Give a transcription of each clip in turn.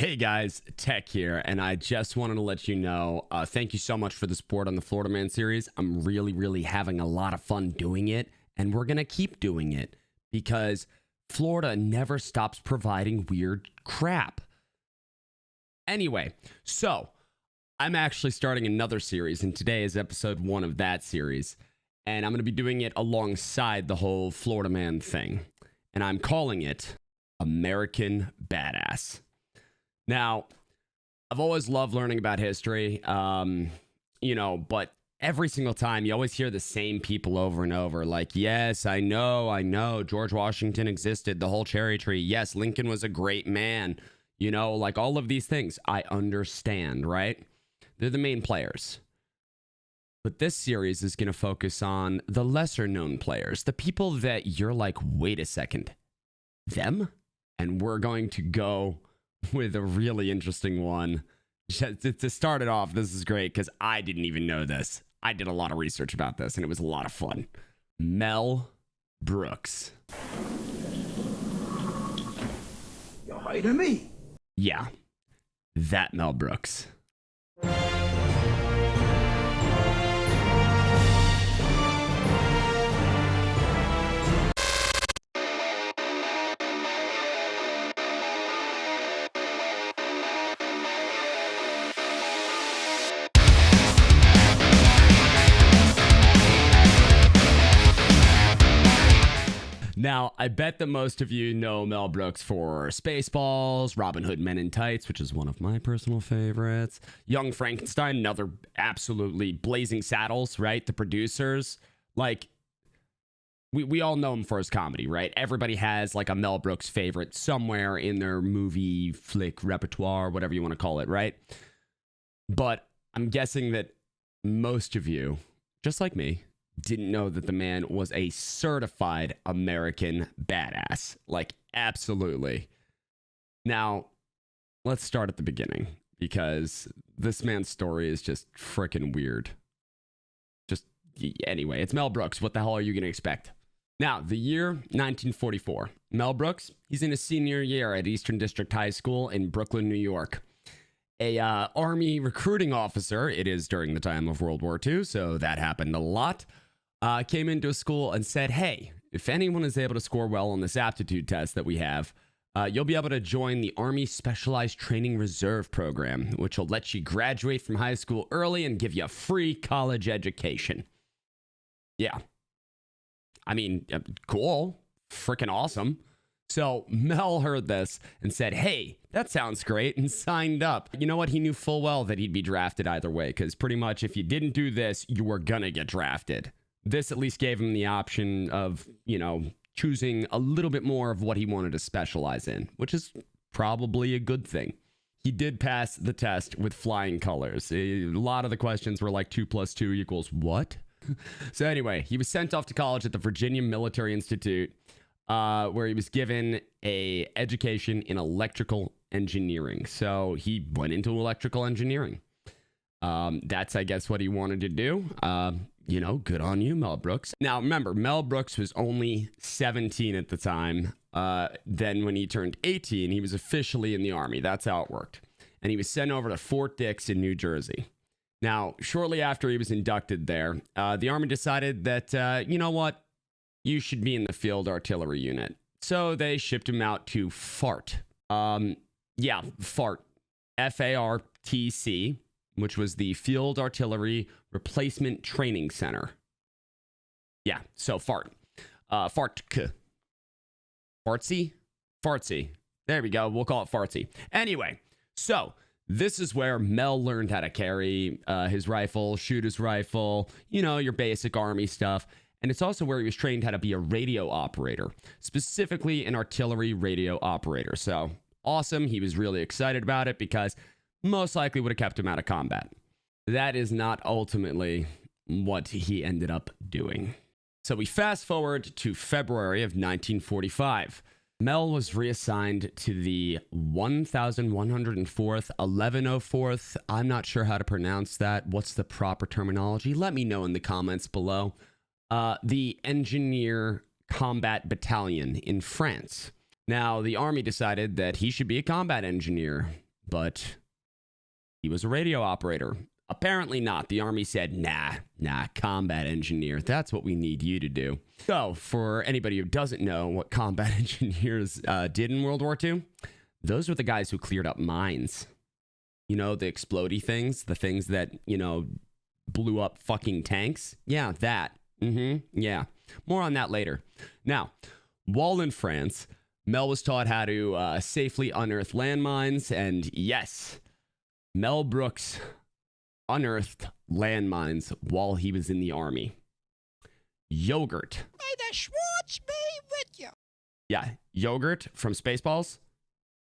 Hey guys, Tech here, and I just wanted to let you know, thank you so much for the support on the Florida Man series. I'm really having a lot of fun doing it, and we're going to keep doing it because Florida never stops providing weird crap. Anyway, so I'm actually starting another series, and today is episode 1 of that series, and I'm going to be doing it alongside the whole Florida Man thing, and I'm calling it American Badass. Now, I've always loved learning about history, but every single time you always hear the same people over and over. Like, yes, I know, George Washington existed, the whole cherry tree. Yes, Lincoln was a great man. Like all of these things, I understand, right? They're the main players. But this series is going to focus on the lesser known players, the people that you're like, wait a second, them? And we're going to go with a really interesting one. To start it off, this is great because I didn't even know this. I did a lot of research about this and it was a lot of fun. Mel Brooks. You're hiding me. Yeah, that Mel Brooks. Now, I bet that most of you know Mel Brooks for Spaceballs, Robin Hood Men in Tights, which is one of my personal favorites, Young Frankenstein, another absolutely Blazing Saddles, right? The producers. Like, we all know him for his comedy, right? Everybody has like a Mel Brooks favorite somewhere in their movie, flick, repertoire, whatever you want to call it, right? But I'm guessing that most of you, just like me, didn't know that the man was a certified American badass. Like, absolutely. Now, let's start at the beginning because this man's story is just freaking weird. Anyway, it's Mel Brooks. What the hell are you going to expect? Now, the year 1944. Mel Brooks, he's in his senior year at Eastern District High School in Brooklyn, New York. A Army recruiting officer, it is during the time of World War II, so that happened a lot, came into a school and said, hey, if anyone is able to score well on this aptitude test that we have, you'll be able to join the Army Specialized Training Reserve Program, which will let you graduate from high school early and give you a free college education. Yeah. I mean, cool. Freaking awesome. So Mel heard this and said, hey, that sounds great, and signed up. You know what? He knew full well that he'd be drafted either way, because pretty much if you didn't do this, you were going to get drafted. This at least gave him the option of, choosing a little bit more of what he wanted to specialize in, which is probably a good thing. He did pass the test with flying colors. A lot of the questions were like 2 + 2 = what? So anyway, he was sent off to college at the Virginia Military Institute, where he was given a education in electrical engineering. So he went into electrical engineering. That's, I guess, what he wanted to do. Good on you, Mel Brooks. Now, remember, Mel Brooks was only 17 at the time. Then when he turned 18, he was officially in the Army. That's how it worked. And he was sent over to Fort Dix in New Jersey. Now, shortly after he was inducted there, the Army decided that, you know what? You should be in the Field Artillery Unit. So they shipped him out to FART. FART. FARTC, which was the Field Artillery Replacement Training Center. Yeah, so FART. FARTC. FARTC? FARTC. There we go. We'll call it FARTC. Anyway, so this is where Mel learned how to carry his rifle, shoot his rifle, your basic Army stuff. And it's also where he was trained how to be a radio operator, specifically an artillery radio operator. So awesome. He was really excited about it because most likely would have kept him out of combat. That is not ultimately what he ended up doing. So we fast forward to February of 1945. Mel was reassigned to the 1104th, 1104th. I'm not sure how to pronounce that. What's the proper terminology? Let me know in the comments below. The Engineer Combat Battalion in France. Now, the Army decided that he should be a combat engineer. but he was a radio operator. Apparently not. The Army said, nah, combat engineer. That's what we need you to do. So, for anybody who doesn't know what combat engineers did in World War II, those were the guys who cleared up mines. You know, the explodey things, the things that, blew up fucking tanks. Yeah, that. Yeah. More on that later. Now, while in France, Mel was taught how to safely unearth landmines, and yes, Mel Brooks unearthed landmines while he was in the Army. Yogurt. May the Schwartz be with you. Yeah, Yogurt from Spaceballs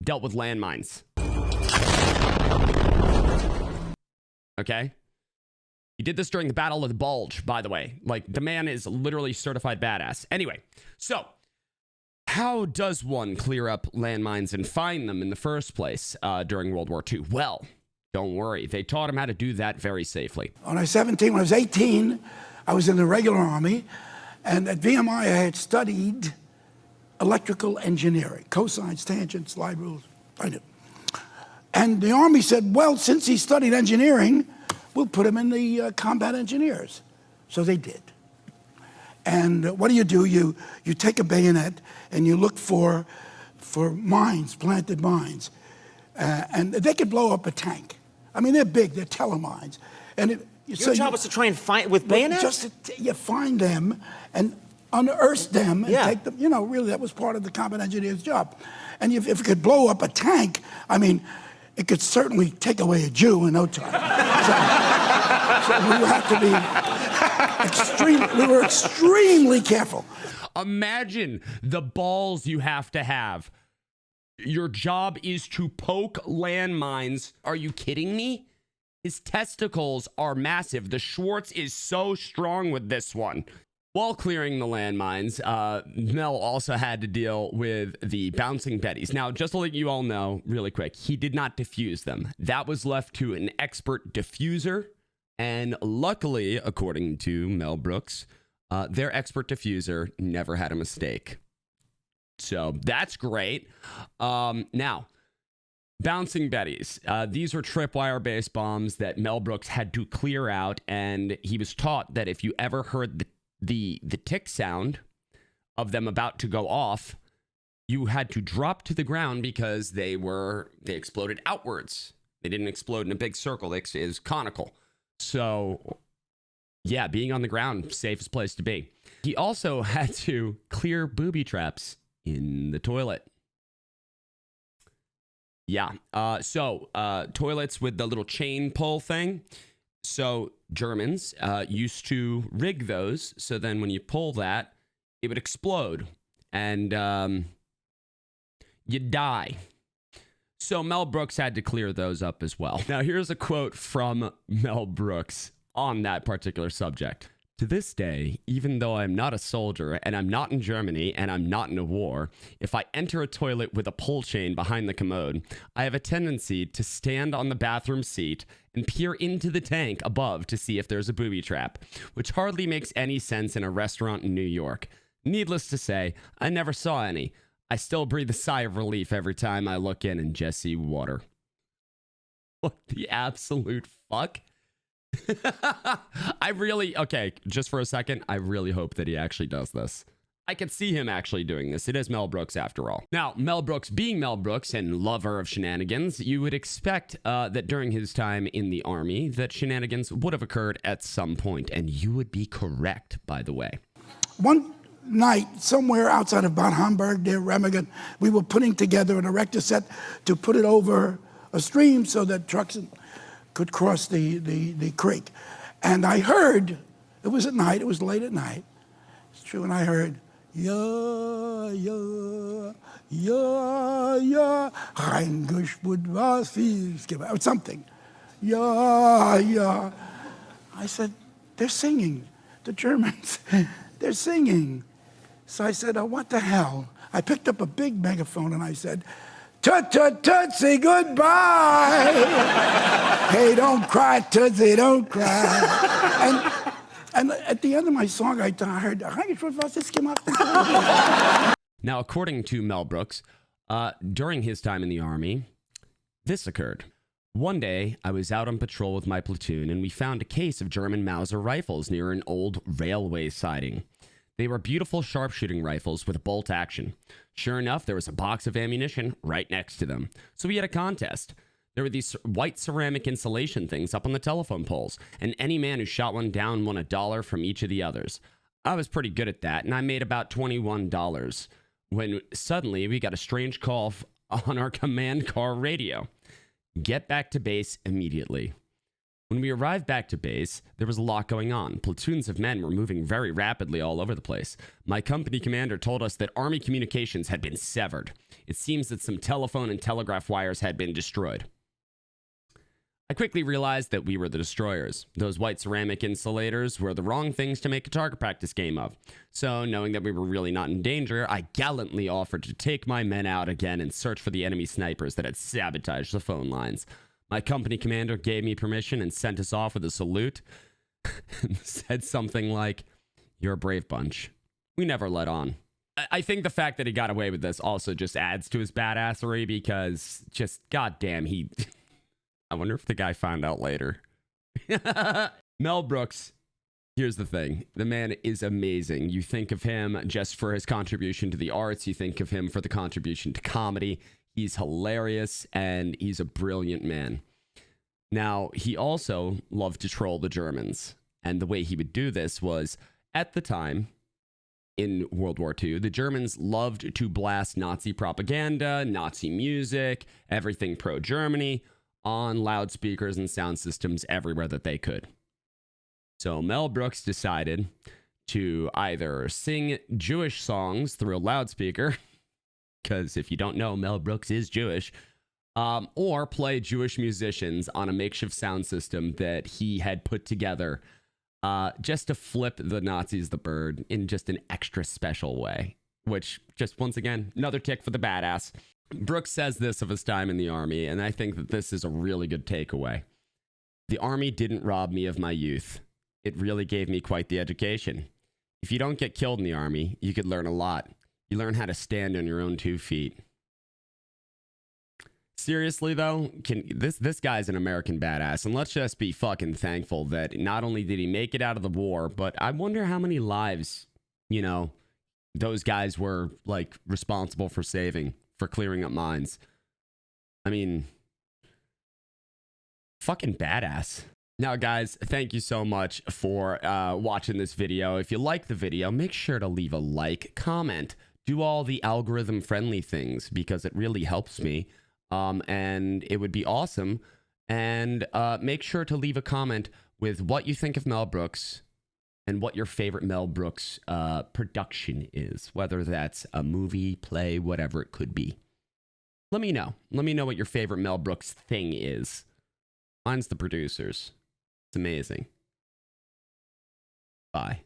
dealt with landmines. Okay? He did this during the Battle of the Bulge, by the way. Like, the man is literally certified badass. Anyway, so how does one clear up landmines and find them in the first place during World War II? Well, don't worry. They taught him how to do that very safely. When I was 18, I was in the regular Army, and at VMI I had studied electrical engineering, cosines, tangents, slide rules. I knew. And the Army said, well, since he studied engineering, we'll put him in the combat engineers. So they did. And what do? You take a bayonet and you look for mines, planted mines. And they could blow up a tank. I mean, they're big, they're telemines. And your job was to try and find with bayonets? You find them and unearth them and take them. Really, that was part of the combat engineer's job. And if it could blow up a tank, I mean, it could certainly take away a Jew in no time. So we had to be we were extremely careful. Imagine the balls you have to have. Your job is to poke landmines. Are you kidding me? His testicles are massive. The Schwartz is so strong with this one. While clearing the landmines, Mel also had to deal with the bouncing Bettys. Now, just to let you all know really quick, he did not defuse them. That was left to an expert diffuser. And luckily, according to Mel Brooks, their expert diffuser never had a mistake. So that's great. Now, bouncing Bettys. These were tripwire-based bombs that Mel Brooks had to clear out, and he was taught that if you ever heard the tick sound of them about to go off, you had to drop to the ground because they exploded outwards. They didn't explode in a big circle. It was conical. So, yeah, being on the ground, safest place to be. He also had to clear booby traps in the toilet. Yeah. So toilets with the little chain pull thing. So Germans used to rig those. So then when you pull that, it would explode and you'd die. So Mel Brooks had to clear those up as well. Now here's a quote from Mel Brooks on that particular subject. To this day, even though I'm not a soldier and I'm not in Germany and I'm not in a war, if I enter a toilet with a pull chain behind the commode, I have a tendency to stand on the bathroom seat and peer into the tank above to see if there's a booby trap, which hardly makes any sense in a restaurant in New York. Needless to say, I never saw any. I still breathe a sigh of relief every time I look in and just see water. What the absolute fuck? Okay, just for a second, I really hope that he actually does this. I could see him actually doing this. It is Mel Brooks after all. Now, Mel Brooks being Mel Brooks and lover of shenanigans, you would expect that during his time in the Army, that shenanigans would have occurred at some point, and you would be correct, by the way. One night, somewhere outside of Bad Homburg, near Remagen, we were putting together an erector set to put it over a stream so that trucks could cross the creek. And I heard, it was at night, it was late at night, it's true, and I heard, ja, ja, ja, ja, reingeschwut was vieles, or something. Ja, ja. I said, they're singing, the Germans, they're singing. So I said, oh, what the hell? I picked up a big megaphone and I said, tut, tut, tut, say goodbye. Hey, don't cry, Tootsie, don't cry. And at the end of my song, I heard, now, according to Mel Brooks, during his time in the Army, This occurred. One day, I was out on patrol with my platoon, and we found a case of German Mauser rifles near an old railway siding. They were beautiful sharpshooting rifles with bolt action. Sure enough, there was a box of ammunition right next to them. So we had a contest. There were these white ceramic insulation things up on the telephone poles, and any man who shot one down won $1 from each of the others. I was pretty good at that, and I made about $21 when suddenly we got a strange call on our command car radio. Get back to base immediately. When we arrived back to base, there was a lot going on. Platoons of men were moving very rapidly all over the place. My company commander told us that Army communications had been severed. It seems that some telephone and telegraph wires had been destroyed. I quickly realized that we were the destroyers. Those white ceramic insulators were the wrong things to make a target practice game of. So, knowing that we were really not in danger, I gallantly offered to take my men out again and search for the enemy snipers that had sabotaged the phone lines. My company commander gave me permission and sent us off with a salute and said something like, "You're a brave bunch." We never let on. I think the fact that he got away with this also just adds to his badassery because just goddamn, I wonder if the guy found out later. Mel Brooks, here's the thing. The man is amazing. You think of him just for his contribution to the arts. You think of him for the contribution to comedy. He's hilarious, and he's a brilliant man. Now, he also loved to troll the Germans. And the way he would do this was, at the time, in World War II, the Germans loved to blast Nazi propaganda, Nazi music, everything pro-Germany, on loudspeakers and sound systems everywhere that they could. So Mel Brooks decided to either sing Jewish songs through a loudspeaker, because if you don't know, Mel Brooks is Jewish, or play Jewish musicians on a makeshift sound system that he had put together just to flip the Nazis the bird in just an extra special way, which just, once again, another tick for the badass. Brooks says this of his time in the Army, and I think that this is a really good takeaway. The Army didn't rob me of my youth. It really gave me quite the education. If you don't get killed in the Army, you could learn a lot. You learn how to stand on your own 2 feet. Seriously, though, this guy's an American badass, and let's just be fucking thankful that not only did he make it out of the war, but I wonder how many lives, those guys were, responsible for saving, for clearing up mines. I mean, fucking badass. Now, guys, thank you so much for watching this video. If you like the video, make sure to leave a like, comment, do all the algorithm-friendly things because it really helps me, and it would be awesome. And make sure to leave a comment with what you think of Mel Brooks and what your favorite Mel Brooks production is, whether that's a movie, play, whatever it could be. Let me know. Let me know what your favorite Mel Brooks thing is. Mine's The Producers. It's amazing. Bye.